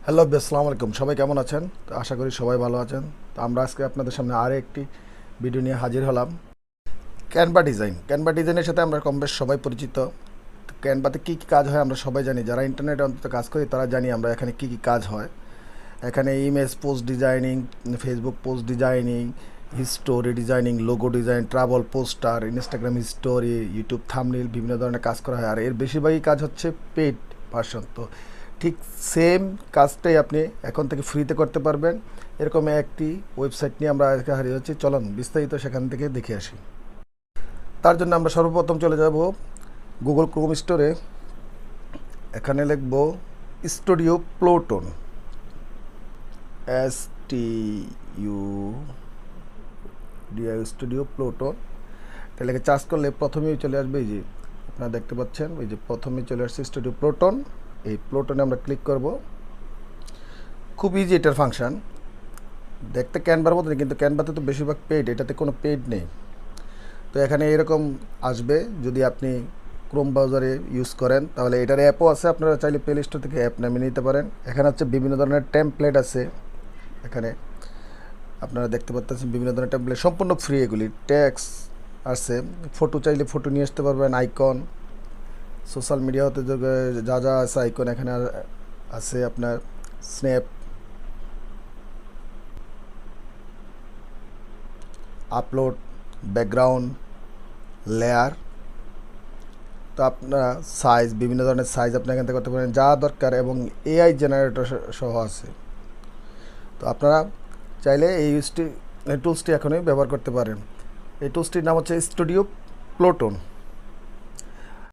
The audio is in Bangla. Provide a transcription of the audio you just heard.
হ্যালো, আসসালামু আলাইকুম। সবাই কেমন আছেন? তো আশা করি সবাই ভালো আছেন। তো আমরা আজকে আপনাদের সামনে আরও একটি ভিডিও নিয়ে হাজির হলাম। ক্যানভা ডিজাইনের সাথে আমরা কম বেশ সবাই পরিচিত। তো ক্যানভাতে কী কী কাজ হয় আমরা সবাই জানি। যারা ইন্টারনেটে অন্তত কাজ করি তারা জানি আমরা এখানে কী কী কাজ হয়। এখানে image post designing, Facebook post designing, story designing, logo design, travel poster, Instagram story, YouTube thumbnail বিভিন্ন ধরনের কাজ করা হয়। আর এর বেশিরভাগই কাজ হচ্ছে পেইড ভার্সন। তো ঠিক সেম কাজটাই আপনি এখন থেকে ফ্রিতে করতে পারবেন। এরকম একটি ওয়েবসাইট নিয়ে আমরা আজকে হারিয়ে যাচ্ছি। চলুন বিস্তারিত সেখান থেকে দেখে আসি। তার জন্য আমরা সর্বপ্রথম চলে যাব গুগল ক্রোম স্টোরে। এখানে লিখব স্টুডিও প্লুটন, STU স্টুডিও প্লুটন। এটা লিখে চার্জ করলে প্রথমেই চলে আসবে। এই যে আপনারা দেখতে পাচ্ছেন, এই যে প্রথমেই চলে আসছে স্টুডিও প্লুটন। এই প্লুটনে আমরা ক্লিক করব। খুব ইজি এটার ফাংশন, দেখতে ক্যানভার মতনই, কিন্তু ক্যানভাতে তো বেশিরভাগ পেইড, এটাতে কোনো পেইড নেই। তো এখানে এরকম আসবে। যদি আপনি ক্রোম ব্রাউজারে ইউজ করেন তাহলে এটার অ্যাপও আছে, আপনারা চাইলে প্লে স্টোর থেকে অ্যাপ নামিয়ে নিতে পারেন। এখানে হচ্ছে বিভিন্ন ধরনের টেমপ্লেট আছে। এখানে আপনারা দেখতে পাচ্ছেন বিভিন্ন ধরনের টেমপ্লেট, সম্পূর্ণ ফ্রি। এগুলি ট্যাক্স আছে, ফটো চাইলে ফটো নিয়ে আসতে পারবেন, আইকন, সোশ্যাল মিডিয়া হতে যা যা আছে আইকন এখানে আছে। আপনার স্ন্যাপ, আপলোড, ব্যাকগ্রাউন্ড, লেয়ার। তো আপনারা সাইজ, বিভিন্ন ধরনের সাইজ আপনি এখান থেকে করতে পারেন যা দরকার, এবং এআই জেনারেটর সহ আছে। তো আপনারা চাইলে এই টুলসটি এখনই ব্যবহার করতে পারেন। এই টুলসটির নাম হচ্ছে স্টুডিও প্লুটন।